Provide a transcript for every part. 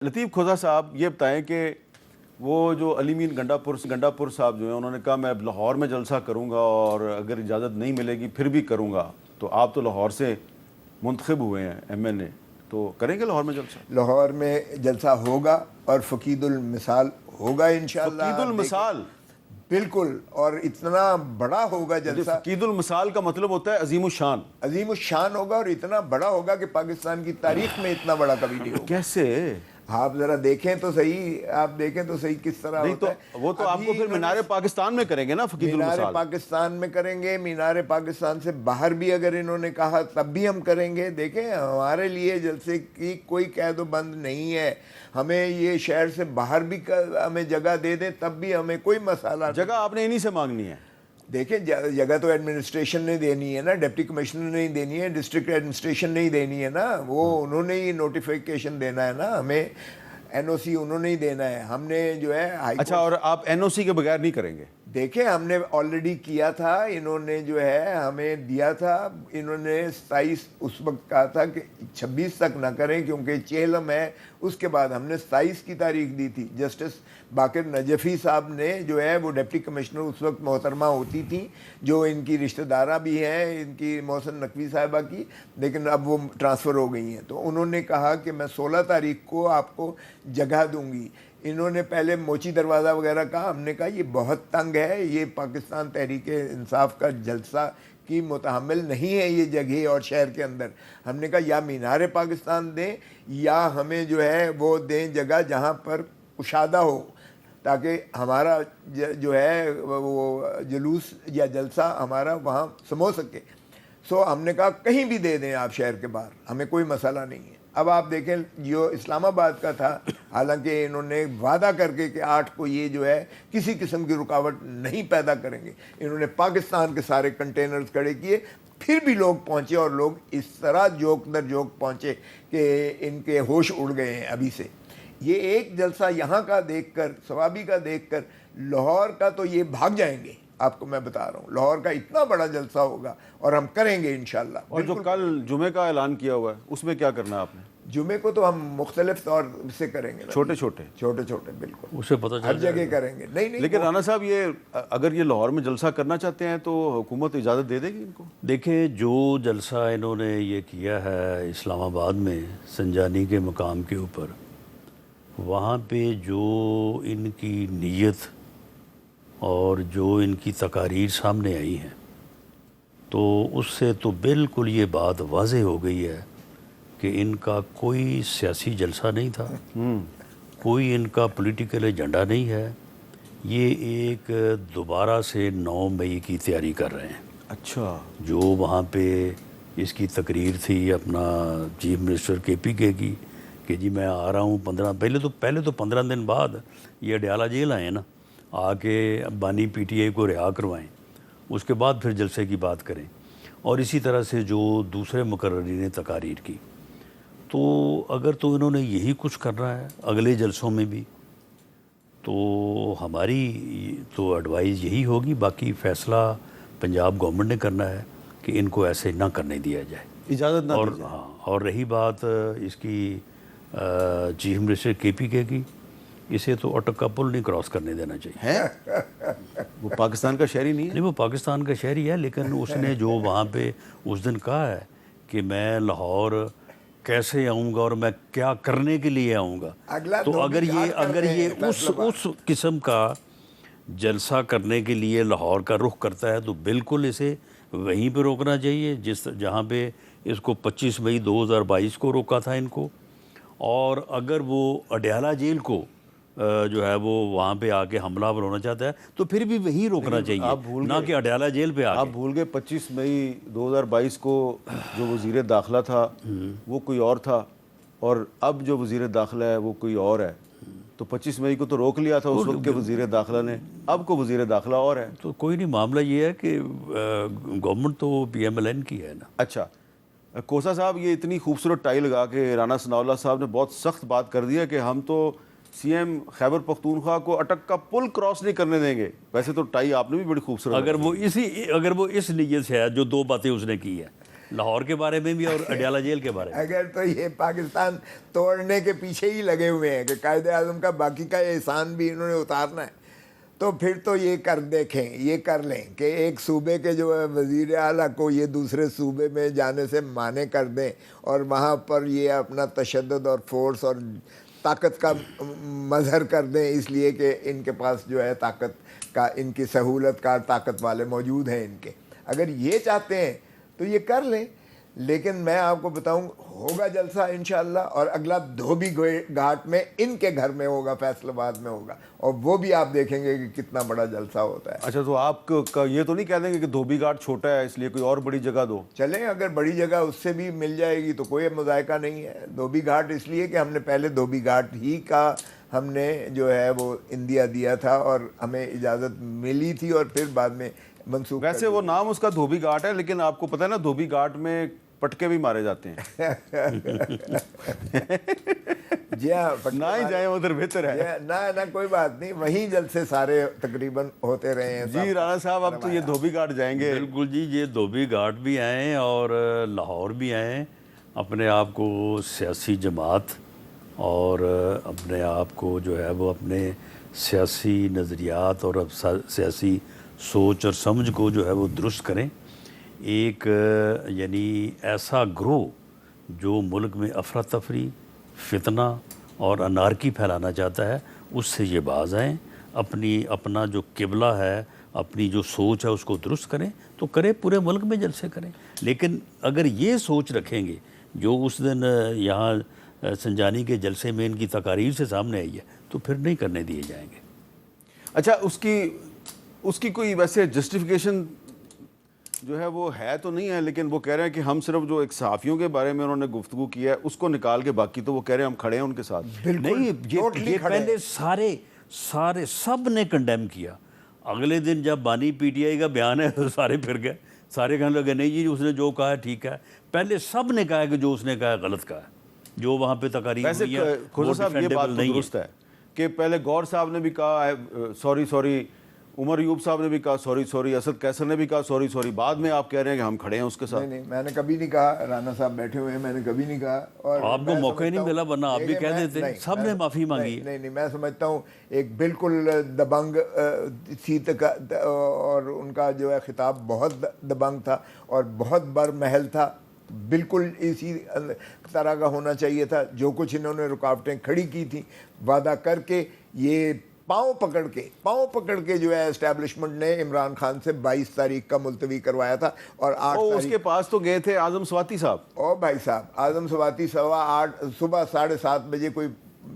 لطیف کھوزہ صاحب یہ بتائیں کہ وہ جو علی مین گنڈا پور صاحب جو ہیں انہوں نے کہا میں لاہور میں جلسہ کروں گا اور اگر اجازت نہیں ملے گی پھر بھی کروں گا، تو آپ تو لاہور سے منتخب ہوئے ہیں ایم این اے، تو کریں گے لاہور میں جلسہ؟ لاہور میں جلسہ ہوگا اور فقید المثال ہوگا انشاءاللہ۔ فقید المثال؟ بالکل، اور اتنا بڑا ہوگا جلسہ۔ فقید المثال کا مطلب ہوتا ہے عظیم الشان۔ عظیم الشان ہوگا اور اتنا بڑا ہوگا کہ پاکستان کی تاریخ میں اتنا بڑا کبھی نہیں ہوگا۔ کیسے؟ آپ ذرا دیکھیں تو صحیح، آپ دیکھیں تو صحیح کس طرح نہیں ہوتا ہے۔ وہ تو آپ کو پھر مینار پاکستان میں کریں گے نا فقید المثال؟ مینار پاکستان میں کریں گے، مینار پاکستان سے باہر بھی اگر انہوں نے کہا تب بھی ہم کریں گے۔ دیکھیں ہمارے لیے جلسے کی کوئی قید و بند نہیں ہے، ہمیں یہ شہر سے باہر بھی ہمیں جگہ دے دیں تب بھی ہمیں کوئی مسئلہ نہیں۔ جگہ آپ نے انہی سے مانگنی ہے؟ دیکھیں جگہ تو ایڈمنسٹریشن نے دینی ہے نا، ڈپٹی کمشنر نے دینی ہے، ڈسٹرکٹ ایڈمنسٹریشن نے ہی دینی ہے نا، وہ انہوں نے ہی نوٹیفیکیشن دینا ہے نا، ہمیں این او سی انہوں نے ہی دینا ہے، ہم نے جو ہے اچھا، اور آپ این او سی کے بغیر نہیں کریں گے؟ دیکھیں ہم نے آلریڈی کیا تھا، انہوں نے جو ہے ہمیں دیا تھا، انہوں نے 27 اس وقت کہا تھا کہ 26 تک نہ کریں کیونکہ چہلم ہے، اس کے بعد ہم نے 27 کی تاریخ دی تھی۔ جسٹس باقر نجفی صاحب نے جو ہے وہ ڈپٹی کمشنر اس وقت محترمہ ہوتی تھیں، جو ان کی رشتہ دارہ بھی ہیں ان کی محسن نقوی صاحبہ کی، لیکن اب وہ ٹرانسفر ہو گئی ہیں، تو انہوں نے کہا کہ میں 16 تاریخ کو آپ کو جگہ دوں گی۔ انہوں نے پہلے موچی دروازہ وغیرہ کہا، ہم نے کہا یہ بہت تنگ ہے، یہ پاکستان تحریک انصاف کا جلسہ کی متحمل نہیں ہے یہ جگہ اور شہر کے اندر۔ ہم نے کہا یا مینار پاکستان دیں یا ہمیں جو ہے وہ دیں جگہ جہاں پر کشادہ ہو، تاکہ ہمارا جو ہے وہ جلوس یا جلسہ ہمارا وہاں سمو سکے۔ ہم نے کہا کہیں بھی دے دیں آپ شہر کے باہر، ہمیں کوئی مسئلہ نہیں ہے۔ اب آپ دیکھیں جو اسلام آباد کا تھا، حالانکہ انہوں نے وعدہ کر کے کہ 8 کو یہ جو ہے کسی قسم کی رکاوٹ نہیں پیدا کریں گے، انہوں نے پاکستان کے سارے کنٹینرز کھڑے کیے، پھر بھی لوگ پہنچے اور لوگ اس طرح جوک در جوک پہنچے کہ ان کے ہوش اڑ گئے ہیں ابھی سے۔ یہ ایک جلسہ یہاں کا دیکھ کر، ثوابی کا دیکھ کر، لاہور کا تو یہ بھاگ جائیں گے، آپ کو میں بتا رہا ہوں لاہور کا اتنا بڑا جلسہ ہوگا اور ہم کریں گے انشاءاللہ۔ اور جو کل جمعے کا اعلان کیا ہوا ہے اس میں کیا کرنا ہے آپ نے؟ جمعے کو تو ہم مختلف طور سے کریں گے، چھوٹے چھوٹے بالکل، اسے پتہ ہر جگہ کریں گے۔ نہیں لیکن رانا صاحب یہ اگر یہ لاہور میں جلسہ کرنا چاہتے ہیں تو حکومت اجازت دے دے گی ان کو؟ دیکھیں جو جلسہ انہوں نے یہ کیا ہے اسلام آباد میں سنجانی کے مقام کے اوپر، وہاں پہ جو ان کی نیت اور جو ان کی تقاریر سامنے آئی ہیں تو اس سے تو بالکل یہ بات واضح ہو گئی ہے کہ ان کا کوئی سیاسی جلسہ نہیں تھا، کوئی ان کا پولیٹیکل ایجنڈا نہیں ہے، یہ ایک دوبارہ سے 9 مئی کی تیاری کر رہے ہیں۔ اچھا، جو وہاں پہ اس کی تقریر تھی اپنا چیف منسٹر کے پی کے کی کہ جی میں آ رہا ہوں 15 پہلے تو 15 دن بعد یہ اڈیالہ جیل آئے نا، آ کے بانی پی ٹی آئی کو رہا کروائیں، اس کے بعد پھر جلسے کی بات کریں، اور اسی طرح سے جو دوسرے مقررین نے تقاریر کی۔ تو اگر تو انہوں نے یہی کچھ کرنا ہے اگلے جلسوں میں بھی تو ہماری تو ایڈوائز یہی ہوگی، باقی فیصلہ پنجاب گورنمنٹ نے کرنا ہے کہ ان کو ایسے نہ کرنے دیا جائے، اجازت نہ دی جائے۔ ہاں، اور رہی بات اس کی چیف منسٹر کے پی کے کی، اسے تو اٹک کا پل نہیں کراس کرنے دینا چاہیے۔ وہ پاکستان کا شہری نہیں ہے؟ نہیں، وہ پاکستان کا شہری ہے، لیکن اس نے جو وہاں پہ اس دن کہا ہے کہ میں لاہور کیسے آؤں گا اور میں کیا کرنے کے لیے آؤں گا، تو اگر یہ اس قسم کا جلسہ کرنے کے لیے لاہور کا رخ کرتا ہے تو بالکل اسے وہیں پہ روکنا چاہیے جہاں پہ اس کو 25 مئی 2022 کو روکا تھا ان کو، اور اگر وہ اڈیالہ جیل کو جو ہے وہ وہاں پہ آ کے حملہ آور ہونا چاہتا ہے تو پھر بھی وہیں روکنا چاہیے، نہ کہ اڈیالہ جیل پہ آپ بھول گئے 25 مئی 2022 کو جو وزیر داخلہ تھا وہ کوئی اور تھا، اور اب جو وزیر داخلہ ہے وہ کوئی اور ہے، تو 25 مئی کو تو روک لیا تھا اس وقت کے وزیر داخلہ نے، اب کو وزیر داخلہ اور ہے۔ تو کوئی نہیں، معاملہ یہ ہے کہ گورنمنٹ تو پی ایم ایل این کی ہے نا۔ اچھا کوسا صاحب، یہ اتنی خوبصورت ٹائی لگا کے رانا ثناء اللہ صاحب نے بہت سخت بات کر دیا کہ ہم تو سی ایم خیبر پختونخوا کو اٹک کا پل کراس نہیں کرنے دیں گے۔ ویسے تو ٹائی آپ نے بھی بڑی خوبصورت، اگر وہ اس نیت سے ہے جو 2 باتیں اس نے کی ہے، لاہور کے بارے میں بھی اور اڈیالہ جیل کے بارے میں. اگر تو یہ پاکستان توڑنے کے پیچھے ہی لگے ہوئے ہیں کہ قائد اعظم کا باقی کا احسان بھی انہوں نے اتارنا ہے، تو پھر تو یہ کر دیکھیں، یہ کر لیں کہ ایک صوبے کے جو وزیر اعلیٰ کو یہ دوسرے صوبے میں جانے سے مانع کر دیں اور وہاں پر یہ اپنا تشدد اور فورس اور طاقت کا مظہر کر دیں، اس لیے کہ ان کے پاس جو ہے طاقت کا، ان کی سہولت کا طاقت والے موجود ہیں ان کے. اگر یہ چاہتے ہیں تو یہ کر لیں. لیکن میں آپ کو بتاؤں ہوگا جلسہ انشاءاللہ، اور اگلا دھوبی گھاٹ میں ان کے گھر میں ہوگا، فیصل آباد میں ہوگا، اور وہ بھی آپ دیکھیں گے کہ کتنا بڑا جلسہ ہوتا ہے. اچھا، تو آپ یہ تو نہیں کہہ دیں گے کہ دھوبی گھاٹ چھوٹا ہے اس لیے کوئی اور بڑی جگہ دو؟ چلیں اگر بڑی جگہ اس سے بھی مل جائے گی تو کوئی مذائقہ نہیں ہے. دھوبی گھاٹ اس لیے کہ ہم نے پہلے دھوبی گھاٹ ہی کا ہم نے جو ہے وہ اندیا دیا تھا اور ہمیں اجازت ملی تھی، اور پھر بعد میں منسوخ. ویسے وہ نام اس کا دھوبی گھاٹ ہے، لیکن آپ کو پتہ ہے نا دھوبی گھاٹ میں پٹکے بھی مارے جاتے ہیں. جی ہاں، نہ ہی جائیں ادھر بہتر ہے. نہ کوئی بات نہیں، وہیں جلسے سارے تقریباً ہوتے رہے ہیں. جی رانا صاحب، اب تو یہ دھوبی گھاٹ جائیں گے. بالکل جی، یہ دھوبی گھاٹ بھی آئیں اور لاہور بھی آئیں، اپنے آپ کو سیاسی جماعت اور اپنے آپ کو جو ہے وہ اپنے سیاسی نظریات اور سیاسی سوچ اور سمجھ کو جو ہے وہ درست کریں. ایک یعنی ایسا گروہ جو ملک میں افراتفری، فتنہ اور انارکی پھیلانا چاہتا ہے، اس سے یہ باز آئیں. اپنا جو قبلہ ہے، اپنی جو سوچ ہے اس کو درست کریں تو کریں، پورے ملک میں جلسے کریں. لیکن اگر یہ سوچ رکھیں گے جو اس دن یہاں سنجانی کے جلسے میں ان کی تقاریر سے سامنے آئی ہے، تو پھر نہیں کرنے دیے جائیں گے. اچھا، اس کی کوئی ویسے جسٹیفیکیشن جو ہے وہ ہے تو نہیں ہے، لیکن وہ کہہ رہے ہیں کہ ہم صرف جو ایک صحافیوں کے بارے میں انہوں نے گفتگو کی ہے اس کو نکال کے باقی تو وہ کہہ رہے ہیں ہم کھڑے ہیں ان کے ساتھ. نہیں، یہ پہلے سارے سب نے کنڈیم کیا. اگلے دن جب بانی پی ٹی آئی کا بیان ہے تو سارے پھر گئے، سارے کہنے لگے نہیں جی اس نے جو کہا ہے ٹھیک ہے. پہلے سب نے کہا کہ جو اس نے کہا ہے غلط کہا ہے، جو وہاں پہ تقاریر ہوئی ہے. ویسے کھوسا صاحب، یہ بات تو درست ہے کہ پہلے گور صاحب نے بھی کہا ہے سوری، عمر ایوب صاحب نے بھی کہا سوری، اسد قیصر نے بھی کہا سوری، بعد میں آپ کہہ رہے ہیں کہ ہم کھڑے ہیں اس کے ساتھ. نہیں، میں نے کبھی نہیں کہا. رانا صاحب بیٹھے ہوئے ہیں، میں نے کبھی نہیں کہا. اور آپ کو موقع ہی نہیں ملا، ورنہ آپ بھی کہہ دیتے. سب نے معافی مانگی. نہیں، میں سمجھتا ہوں ایک بالکل دبنگ سی اور ان کا جو ہے خطاب بہت دبنگ تھا اور بہت برمحل تھا. بالکل اسی طرح کا ہونا چاہیے تھا. جو کچھ انہوں نے رکاوٹیں کھڑی کی تھیں وعدہ کر کے، یہ پاؤں پکڑ کے جو ہے اسٹیبلشمنٹ نے عمران خان سے 22 تاریخ کا ملتوی کروایا تھا. اور 8 تاریخ اس کے پاس تو گئے تھے اعظم سواتی صاحب. او بھائی صاحب، اعظم سواتی 8:15 صبح 7:30 بجے کوئی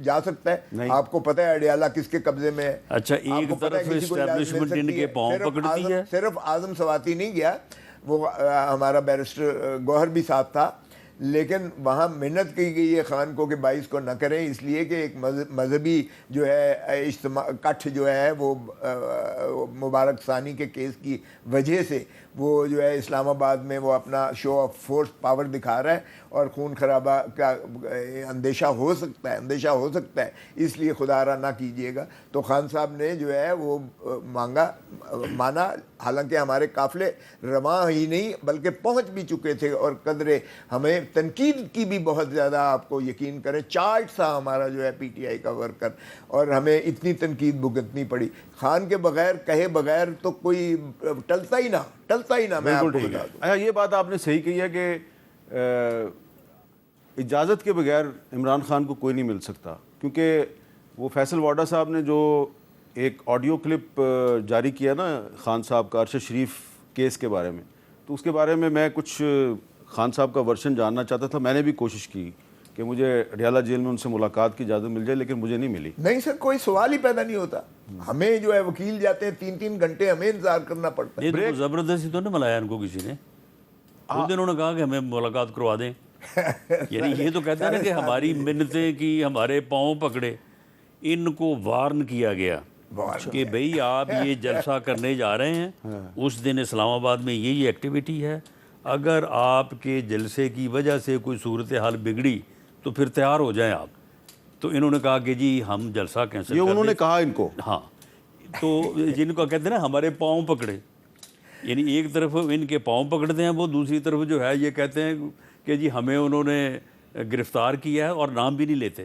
جا سکتا ہے؟ آپ کو پتہ ہے اڈیالہ کس کے قبضے میں ہے؟ اچھا، ایک طرف اسٹیبلشمنٹ ان کے پاؤں پکڑتی ہے. صرف اعظم سواتی نہیں گیا، وہ ہمارا بیرسٹر گوہر بھی ساتھ تھا. لیکن وہاں محنت کی گئی ہے خان کو کہ 22 کو نہ کریں، اس لیے کہ ایک مذہبی جو ہے اجتماع کٹھ جو ہے وہ مبارک ثانی کے کیس کی وجہ سے وہ جو ہے اسلام آباد میں وہ اپنا شو آف فورس پاور دکھا رہا ہے اور خون خرابہ کا اندیشہ ہو سکتا ہے. اس لیے خدا را نہ کیجیے گا. تو خان صاحب نے جو ہے وہ مانا، حالانکہ ہمارے قافلے رواں ہی نہیں بلکہ پہنچ بھی چکے تھے. اور قدرے ہمیں تنقید کی بھی بہت زیادہ، آپ کو یقین کریں چارٹ تھا ہمارا جو ہے پی ٹی آئی کا ورکر، اور ہمیں اتنی تنقید بھگتنی پڑی. خان کے بغیر کہے بغیر تو کوئی ٹلتا ہی نہ. میں آپ کو بتا دوں. اچھا، یہ بات آپ نے صحیح کہی ہے کہ اجازت کے بغیر عمران خان کو کوئی نہیں مل سکتا، کیونکہ وہ فیصل واڈا صاحب نے جو ایک آڈیو کلپ جاری کیا نا خان صاحب کا ارشد شریف کیس کے بارے میں، تو اس کے بارے میں کچھ خان صاحب کا ورشن جاننا چاہتا تھا. میں نے بھی کوشش کی کہ مجھے اڈیالہ جیل میں ان سے ملاقات کی اجازت مل جائے، لیکن مجھے نہیں ملی. نہیں سر، کوئی سوال ہی پیدا نہیں ہوتا. ہمیں جو ہے وکیل جاتے ہیں 3 گھنٹے ہمیں انتظار کرنا پڑتا ہے. یہ زبردستی تو نہیں ملایا ان کو کسی نے. خود انہوں نے کہا کہ ہمیں ملاقات کروا دیں. یعنی یہ تو کہتے ہیں نا کہ ہماری منتیں کی، ہمارے پاؤں پکڑے. ان کو وارن کیا گیا کہ بھئی آپ یہ جلسہ کرنے جا رہے ہیں، اس دن اسلام آباد میں یہ ایکٹیویٹی ہے، اگر آپ کے جلسے کی وجہ سے کوئی صورتحال بگڑی تو پھر تیار ہو جائیں آپ. تو انہوں نے کہا کہ جی ہم جلسہ کینسل یہ انہوں نے کہا ان کو. ہاں، تو جن کو کہتے ہیں نا ہمارے پاؤں پکڑے. یعنی ایک طرف ان کے پاؤں پکڑتے ہیں وہ، دوسری طرف جو ہے یہ کہتے ہیں کہ جی ہمیں انہوں نے گرفتار کیا ہے اور نام بھی نہیں لیتے.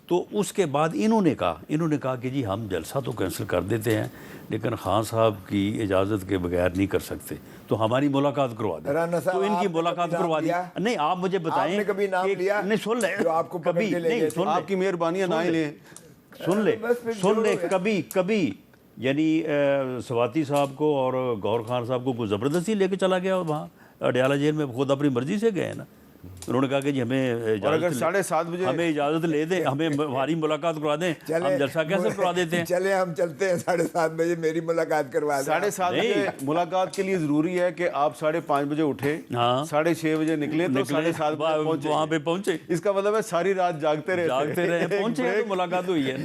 تو اس کے بعد انہوں نے کہا کہ جی ہم جلسہ تو کینسل کر دیتے ہیں لیکن خان صاحب کی اجازت کے بغیر نہیں کر سکتے، تو ہماری ملاقات کروا دیں. رانا صاحب تو ان کی آپ نے ملاقات کبھی کروا نام دی. لیا؟ نہیں آپ مجھے بتائیں آپ نے کبھی نام لیا؟ نہیں سن لیں جو آپ کو پکڑ کبھی کے لے نہیں گئے سن لیں آپ کی مہربانی ہے نہ ہی لیں. سن لے بس پھر سن لے چھوڑو یار. کبھی یعنی سواتی صاحب کو اور گور خان صاحب کو کوئی زبردستی لے کے چلا گیا وہاں اڈیالہ جیل میں، خود اپنی مرضی سے گئے نا. انہوں نے کہا کہ جی ہمیں اور اگر اجازت 7:30 بجے ہمیں اجازت لے دیں، ہمیں ہماری ملاقات کروا دیں، ہم جلسہ کیسے کروا دیتے ہیں. چلے ہم چلتے ہیں 7:30 بجے میری ملاقات کروا دیں. 7:30 بجے ملاقات کے لیے ضروری ہے کہ آپ 5:30 بجے اٹھے، ہاں 6:30 بجے نکلے تو 7:30 بجے پہنچے. وہاں پہ پہنچے، اس کا مطلب ہے ساری رات جاگتے رہے پہنچے تو ملاقات ہوئی ہے نا.